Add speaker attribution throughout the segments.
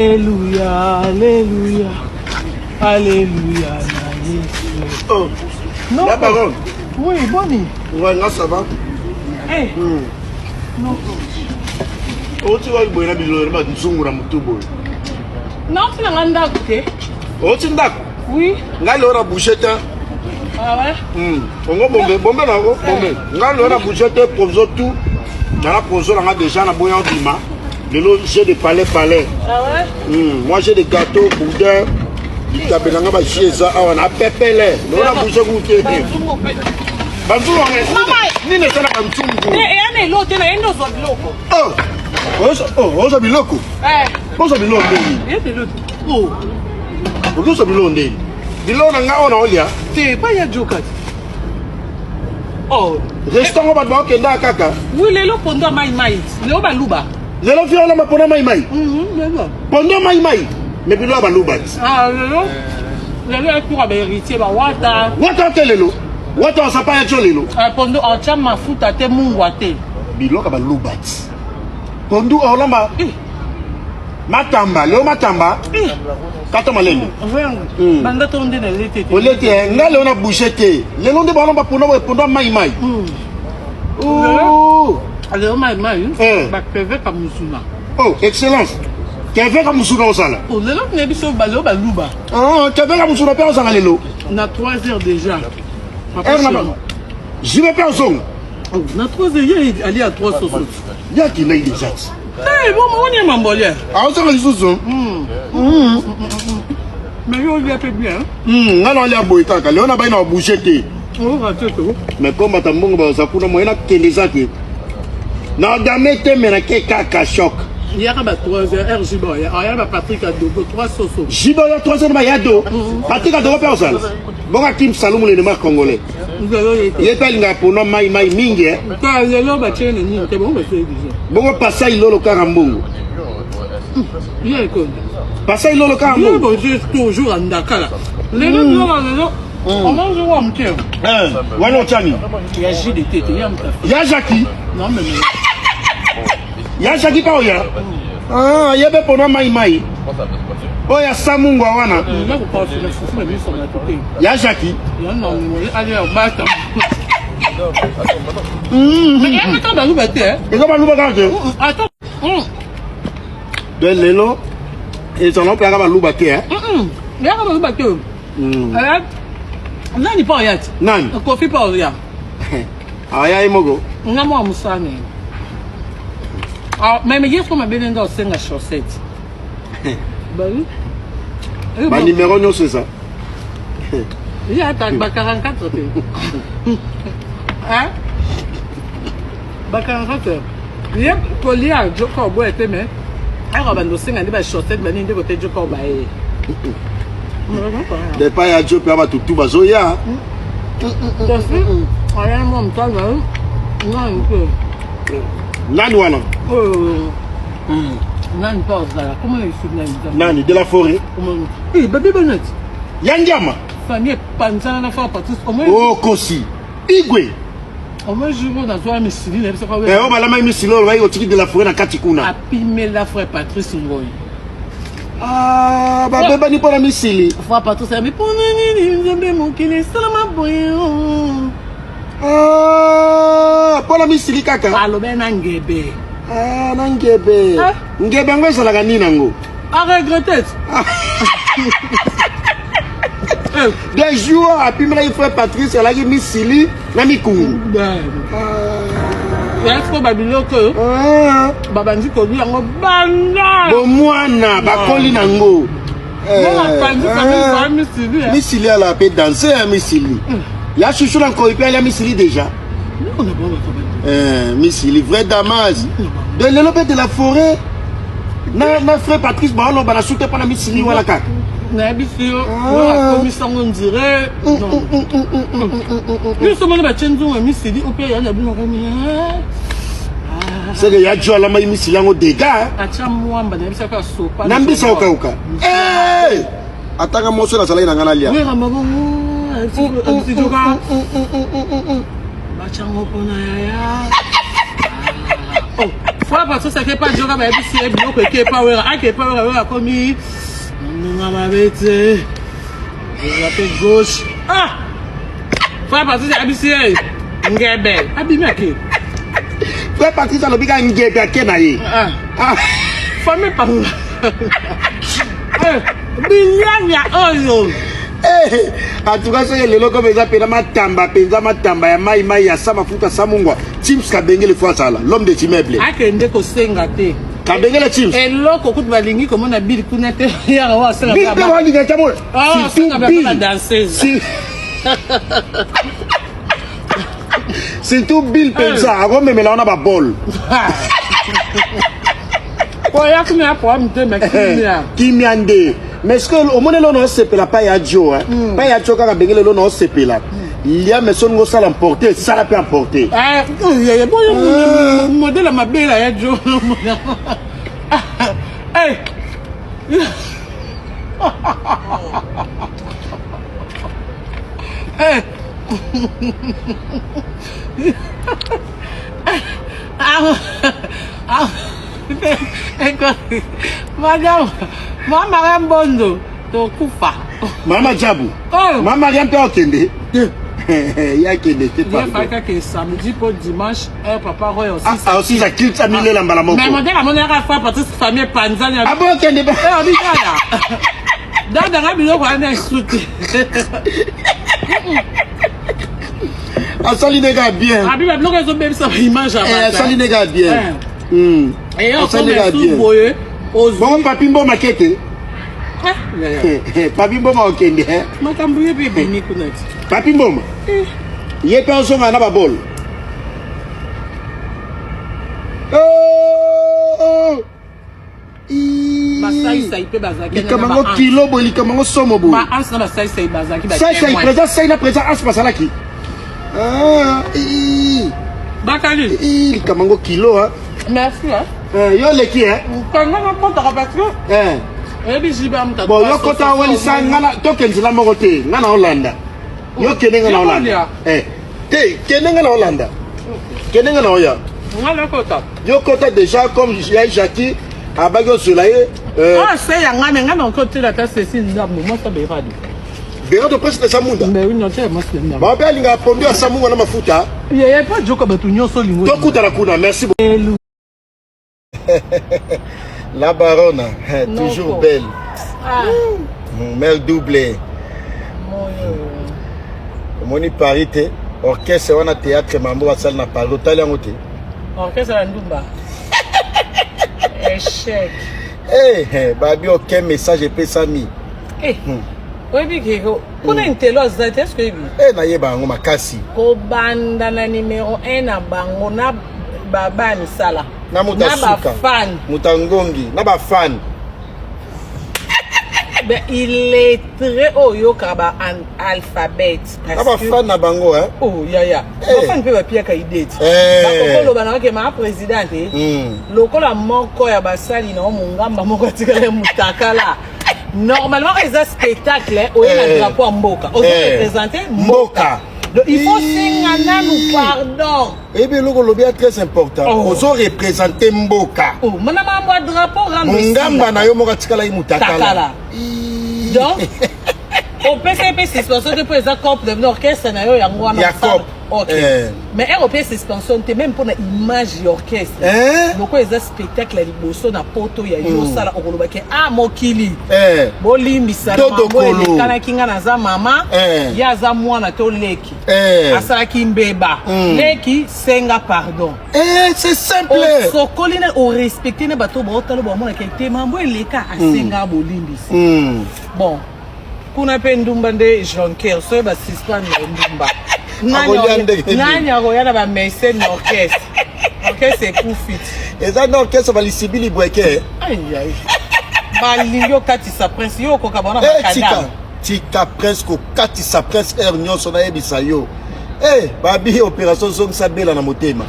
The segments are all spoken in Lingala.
Speaker 1: Alléluia, Alléluia, Alléluia,
Speaker 2: Oh,
Speaker 1: non,
Speaker 2: la baronne.
Speaker 1: Oui, Bonnie.
Speaker 2: Ouais, là ça va.
Speaker 1: Eh, non.
Speaker 2: Oh, tu vois, il y a des gens qui sont en train
Speaker 1: Non, c'est la grande date.
Speaker 2: Oh, tu es d'accord?
Speaker 1: Oui.
Speaker 2: Là, il y a une bouchette.
Speaker 1: Ah ouais?
Speaker 2: On va bomber, bomber là, bomber. Là, il y a une bouchette pour tout. Dans la console, on a déjà un bouillon d'ima. De l'eau, j'ai des palais.
Speaker 1: Ah ouais?
Speaker 2: Moi, j'ai des gâteaux, boudin. Il y a des gens qui on a pépé. On a bouché goûter. Bantu, ni ne sana bantu.
Speaker 1: Eh, ane lo tena endo zo biloko.
Speaker 2: Oh, oza biloko. Oza biloko ndeni.
Speaker 1: Eh, biloko. Oh.
Speaker 2: Oza biloko ndeni. Biloko na nga ona olia.
Speaker 1: Te pa ya jokat. Oh,
Speaker 2: Restaurant ba ba kenda kaka.
Speaker 1: oui, lelo pondo mai. Lelo ba luba.
Speaker 2: Lelo fio na mapona mai.
Speaker 1: Lelo.
Speaker 2: Pondo mai. Me biloko ba luba.
Speaker 1: Ah, lelo. Lelo pour ba héritier ba wata.
Speaker 2: Wata telelo. Wata sa pa ya cholelo.
Speaker 1: Pondo en cham mafuta te mungwa te.
Speaker 2: Biloko ba luba. Pondo olamba. Matamba, leo matamba. Kato malende.
Speaker 1: Banda tonde na lete.
Speaker 2: Olete nga leo na bouchette. Lelo nde ba lomba pondo mai. Oh.
Speaker 1: Alors mai. Ba peve ka musuna.
Speaker 2: Oh, excellence. Keve ka musuna osala.
Speaker 1: Oh, lelo ne biso ba lo ba luba.
Speaker 2: Ah, keve ka musuna pe osala lelo.
Speaker 1: Na 3 heures déjà.
Speaker 2: Je vais pas en zone.
Speaker 1: Na 3 heures aller à 360.
Speaker 2: Il y a qui n'a déjà.
Speaker 1: Eh, bon, on est mambolé.
Speaker 2: Ah, on s'en va sous.
Speaker 1: Mais yo il a fait bien.
Speaker 2: Ngalo ya boita ka leona ba ina bouchette.
Speaker 1: Oh, rateto.
Speaker 2: Mais comme tambongo ba zakuna mo ina kendezaki. Na gamete mena ke kaka choc.
Speaker 1: Il y a 3 heures RJ boy. Il y a Patrick Adogo 360.
Speaker 2: Jibo ya 3 heures ba yado. Patrick Adogo pe osala. Bonga Kim Salum le mar congolais. Il pas linga pono mai mingi eh.
Speaker 1: Ka lelo ba chene ni te bon ba c'est déjà.
Speaker 2: Bongo passa ilolo karambongo.
Speaker 1: Il y a quoi?
Speaker 2: Passa ilolo karambongo.
Speaker 1: Bon, je toujours en Dakar. Lelo. On mange au amtier.
Speaker 2: Wano chani.
Speaker 1: Il y a J de tête, il y a un
Speaker 2: Ya Jackie.
Speaker 1: Non mais
Speaker 2: Ya Jackie pa oya. Ah, yebe pono mai. Oya Samungo wana.
Speaker 1: là vous pensez le fou mais sur la côté.
Speaker 2: Ya Jackie.
Speaker 1: Il y a non allez au bac. Mais attends ba luba te.
Speaker 2: Eko ba luba kanje.
Speaker 1: Attends.
Speaker 2: De lelo. Et son nom plaga ba luba te eh.
Speaker 1: Il y a ba luba te. Nani pa yat?
Speaker 2: Nani?
Speaker 1: Kofi pa ya.
Speaker 2: Aya imogo.
Speaker 1: Ngamo amusane. Ah, mais hier qu'on m'a bien dans 5 chaussettes. Bah oui.
Speaker 2: Ba numéro nyo c'est ça.
Speaker 1: Il y a 44 hein? Ba 44. Il y a collier à Joko boy était mais alors bando 5 des chaussettes ba ni de côté Joko ba eh.
Speaker 2: De pas ya Joe pa ba tutu ba zoya.
Speaker 1: Rien mon temps là. Non,
Speaker 2: Nani wana?
Speaker 1: Nani pas là. Comment il fait
Speaker 2: Nani de la forêt?
Speaker 1: Eh, bébé Bonnet.
Speaker 2: Yandiama.
Speaker 1: Famille Panzana na fa partout.
Speaker 2: Oh Kosi. Igwe.
Speaker 1: Au moins je vois dans toi mais Sylvie là ça
Speaker 2: Eh o bala mai misilo ba yo tiki de la forêt na katikuna.
Speaker 1: Apime la frère Patrice Ngoy.
Speaker 2: Ah, ba beba ni pona misili.
Speaker 1: Frère Patrice mais pour nini nzambe mokili salama boyo.
Speaker 2: Ah, pona misili kaka.
Speaker 1: Alo bena ngebe.
Speaker 2: Ah, nangebe. Ngebe ngwe sala kanina ngo.
Speaker 1: A regretter.
Speaker 2: Des jours à puis il frère Patrice elle a mis Sili na mikungu.
Speaker 1: Ya ko babiloko. Babandi ko bi yango banda.
Speaker 2: Bo mwana bakoli nango.
Speaker 1: Miss
Speaker 2: Sili elle a fait danser Miss Sili. Ya chouchou encore il peut aller Miss Sili déjà. Miss Sili vrai damas. De l'élopé de la forêt. Na frère Patrice ba on ba na souté pour na Miss Sili wala kaka.
Speaker 1: Na bisio wa komisango ndire non nous sommes ba chenzo wa misili ope ya na bino kami
Speaker 2: c'est que ya jola mai misili ngo dega
Speaker 1: acha mwamba na bisaka sopa
Speaker 2: na mbisa okauka eh atanga moso na sala ina ngana lia
Speaker 1: we ngamba bongo tijoka ba chango pona ya oh Fois parce que ça fait pas de joker, mais si elle bloque qui est pas ouais, qui est pas ouais comme il m'a bête. Je appelle gauche. Ah! Fois parce que c'est habitué. Ngebe. Abime qui?
Speaker 2: Fois parce que ça le biga ngebe à kenaye. Ah.
Speaker 1: Famille par là. Binyanya oyo.
Speaker 2: En tout cas, c'est le logo mais ça pena matamba ya mai ya sama futa samungwa. Chims kabengele fois ça là, l'homme des immeubles.
Speaker 1: Akende ko senga te.
Speaker 2: Kabengele chims.
Speaker 1: Et loko kutu balingi comme on a bil kunete ya wa senga.
Speaker 2: Bil pe wali ga chamol.
Speaker 1: Ah, senga ba la danseuse.
Speaker 2: C'est tout Bill pensa, avant même là on a pas bol.
Speaker 1: Oya kimi apo amte me kimia.
Speaker 2: Kimiande. Mais ce que au monde là on se pela pas ya jo hein. Pas ya jo ka bengele là on se pela. Il y a mais son go ça l'emporter, ça la peut emporter.
Speaker 1: Il y a bon modèle ma belle ya jo. Hey. Hey. Madame, mama Rambondo, to kufa.
Speaker 2: Mama Jabu.
Speaker 1: Oh.
Speaker 2: Mama rien peut okende. Ya kende te pas.
Speaker 1: Il faut que samedi pour dimanche, papa Roy aussi.
Speaker 2: Ah aussi ça quitte ça mille lambala moko.
Speaker 1: Mais modèle mon era fois parce que famille Panzania.
Speaker 2: Ah bon kende ba.
Speaker 1: On dit là. Dans la bilo on a souté.
Speaker 2: Ah ça les gars bien.
Speaker 1: Ah bien bloqué zo même ça image
Speaker 2: à ça les gars bien.
Speaker 1: Et on
Speaker 2: ça les gars bien. Bon papi mbo maquette. Papi mbo ma okende hein.
Speaker 1: Makambuye bébé ni kunati.
Speaker 2: Papi mbo. Yé pe on songa na ba bol. Oh.
Speaker 1: Masai sai pe bazaki.
Speaker 2: Likamango kilo bo likamango somo bo.
Speaker 1: Ma as na masai sai bazaki ba.
Speaker 2: Sai présent sai na présent as pasalaki. Ah.
Speaker 1: Bakali.
Speaker 2: Likamango kilo hein.
Speaker 1: Merci hein.
Speaker 2: Yo leki hein.
Speaker 1: Quand on compte parce que et puis jiba mta.
Speaker 2: Bon yo kota wali sa ngana tokenzila moko te ngana Hollanda. Yo kenenga na Hollanda. Te kenenga na Hollanda. Kenenga na oya.
Speaker 1: Ngala kota.
Speaker 2: Yo kota déjà comme Jackie abago solaye
Speaker 1: ah c'est yanga mais ngana côté la tasse c'est ndamu moi ça be radio.
Speaker 2: Béro de presque Samunda.
Speaker 1: Mais oui non c'est moi c'est ndamu.
Speaker 2: Ba pe linga pondu a Samunda na mafuta.
Speaker 1: Il y a pas joka batu nyonso lingo.
Speaker 2: To kuta la kuna merci beaucoup. La baronne, toujours belle.
Speaker 1: Ah.
Speaker 2: Mère doublée. Moni parité, orchestre on a théâtre mambo va salle na parlo taliangote.
Speaker 1: Orchestre la ndumba. Échec.
Speaker 2: Babi aucun message pe sami.
Speaker 1: Oui bikiko. Kuna intelo azate est-ce que
Speaker 2: na yeba ngo makasi.
Speaker 1: Ko banda na numéro 1 na bango na baba misala.
Speaker 2: Na mutasuka.
Speaker 1: Fan.
Speaker 2: Mutangongi, na ba fan.
Speaker 1: Ben il est très yoka ba en alphabet.
Speaker 2: Na ba fan na bango hein.
Speaker 1: Oh ya. Ba fan pe ba pia ka ideti. Ba kokolo bana ke ma president lokola moko ya basali na mungamba moko tikale mutakala. Normalement les spectacles on a drapeau mboka. On représenter mboka. Donc, il faut s'engager nous pardon.
Speaker 2: Eh bien, le lobby est très important. On doit représenter Mboka.
Speaker 1: Oh, madame a un drapeau ramené.
Speaker 2: Ngamba na yo moka tikala imutakala.
Speaker 1: Donc, au PCP suspension de président corps de l'orchestre na yo yango na. OK. Mais ROP suspension te même pour na image d'orchestre. Donc les spectacles liboso na poto ya yo sala okoloba ke mokili. Bolimbisa bango kana kinga na za mama ya za mwana to leki. Asala kimbeba. Leki senga pardon.
Speaker 2: C'est simple.
Speaker 1: So kolina o respecter ne bato ba otalo ba mona ke te mambo eleka asenga bolimbisa. Bon. Kuna pe ndumba nde Jonker so ba suspend ndumba. Nanya royana ba messe orchestre. Orchestre c'est coup fit.
Speaker 2: Et ça orchestre va lisibili boeke.
Speaker 1: Aïe aïe. Ba lingo kati sa prince yo ko kabona ba kadam.
Speaker 2: Tika presque kati sa prince nyonso na yebisa yo. Babi opération zong sabela na motema.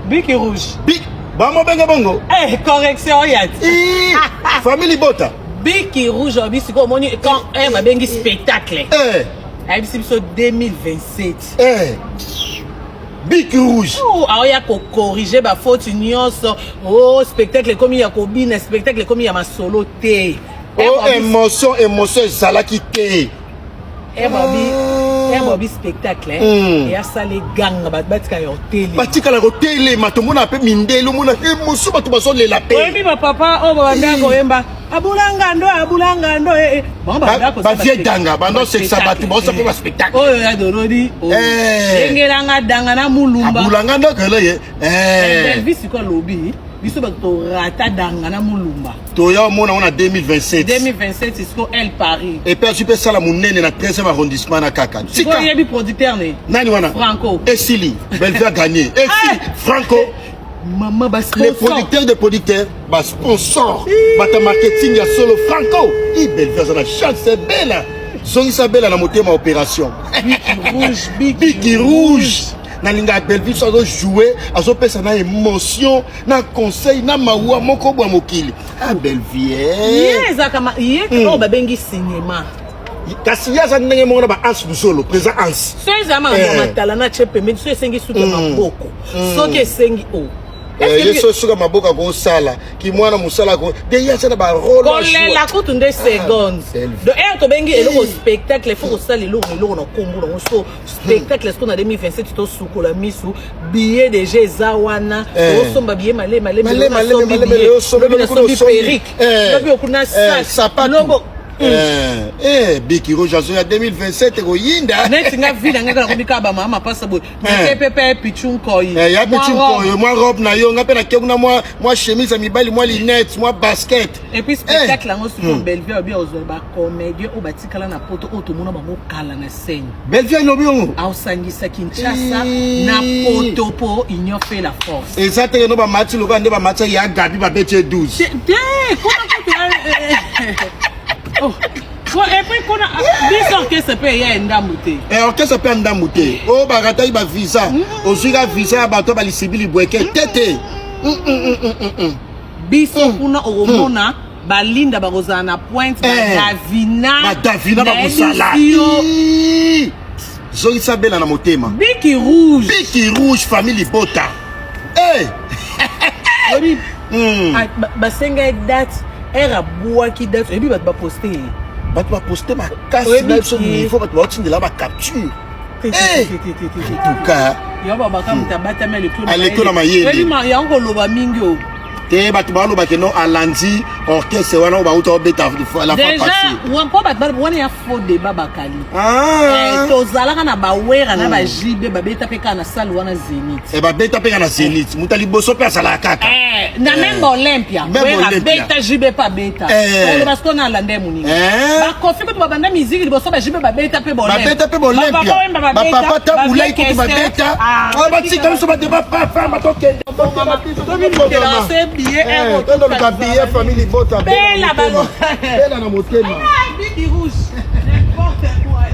Speaker 1: Biki rouge.
Speaker 2: Bik ba mo benga bongo.
Speaker 1: Correction yati.
Speaker 2: Family bota.
Speaker 1: Biki rouge obisi ko moni quand ba bengi spectacle. Abisi biso 2027.
Speaker 2: Bic rouge.
Speaker 1: Oh, alors il y a qu'à corriger ma faute nyonso. Oh, spectacle comme il y a combine, spectacle comme il y a ma solo té.
Speaker 2: Oh, émotion zala qui té.
Speaker 1: Bobby spectacle et à ça les gangs batika yo télé.
Speaker 2: Batika la télé, matomona pe mindelo mona émotion batubaso le la paix.
Speaker 1: Oui, ma papa, oh baba ngoyemba. Abulanga ndo bon baba ko
Speaker 2: ba vie danga, bando sexa batu bo ça fait spectacle.
Speaker 1: Oh ya dorodi. Engelanga danga na mulumba.
Speaker 2: Abulanga ndo kele ye.
Speaker 1: Elvis ko lobby. Biso ba to rata danga na mulumba.
Speaker 2: Toya mona on a 2027.
Speaker 1: 2027 c'est ce elle Paris.
Speaker 2: Et puis super sala munene na 13e arrondissement na Kaka.
Speaker 1: C'est quoi yebi producteur né?
Speaker 2: Nani wana?
Speaker 1: Franco.
Speaker 2: Esili, Belvia gagné. Esili, Franco.
Speaker 1: Maman bas
Speaker 2: les producteurs de producteurs, bas sponsor, bata marketing ya solo Franco. Belvia ça la chance c'est belle. Son Isabelle na motema opération. Biki rouge. Nalinga Belvia ça doit jouer, azo pesa na émotion, na conseil, na mawa moko bwa mokili. Ah Belvia.
Speaker 1: Yes akama yeko babengi cinéma.
Speaker 2: Kasi ya za ndenge mona ba Ans Busolo, présent Ans.
Speaker 1: So ezama na matala na chepe mais so esengi suka maboko. So ke esengi o.
Speaker 2: Yeso suka maboka ko sala ki mwana musala ko de ya sana ba rôle
Speaker 1: ko la ko tunde secondes de to bengi eloko spectacle faut sala eloko na kombo na so spectacle est-ce qu'on a 2027 to suko la misu billet de jeza wana to somba billet malé so perique lobi okuna sapato logo
Speaker 2: Biki rouge en 2027 ko yinda
Speaker 1: net nga vida nga ko bika ba mama passa boy pepe pichunko yi
Speaker 2: ya pichunko yo moi robe na yo nga pe na kekuna moi chemise mi bali moi lunette moi basket
Speaker 1: et puis spectacle ngo sur Belvia bien ozo ba comédie o batikala na poto o to mona bango kala na scène
Speaker 2: Belvia no biongo
Speaker 1: au sangisa Kinshasa na poto po union fait la force
Speaker 2: exactement no ba match lo ba match ya gabi ba bete 12
Speaker 1: oh, et puis qu'on a des orchestres payés en Ndamouté.
Speaker 2: Et orchestre payé en Ndamouté. Oh, bagata iba visa. Osuga visa bato ba lisibili bweke tete.
Speaker 1: Biso kuna oromona balinda barozana pointe Davina
Speaker 2: bagosala. Zo Isabelle na motema.
Speaker 1: Biki rouge
Speaker 2: famille Bota.
Speaker 1: Oui. Basenga date era boa qui date et puis va poster
Speaker 2: ma casse même son niveau va te la capture tout cas
Speaker 1: ya baba kama tabata mele tout
Speaker 2: allez na mayele
Speaker 1: ya ngo loba mingi o
Speaker 2: te batu ba loba ke non alandi orchestre wana ba uta beta la fois passée
Speaker 1: déjà on pas wana ya faux débat bakali to zalaka na ba wera na ba jibe ba beta peka na salle wana Zénith
Speaker 2: ba beta peka na Zénith mutali boso pe sala kaka
Speaker 1: na même Olympia wera beta jibe pa beta on parce qu'on a landé muni ba kofi ko ba banda musique boso ba jibe ba beta pe Olympia
Speaker 2: ba papa ta boulay ko ba beta ba tika so ba débat pas femme to kende billet famille Bota
Speaker 1: bella
Speaker 2: na motema
Speaker 1: Biki rouge n'importe quoi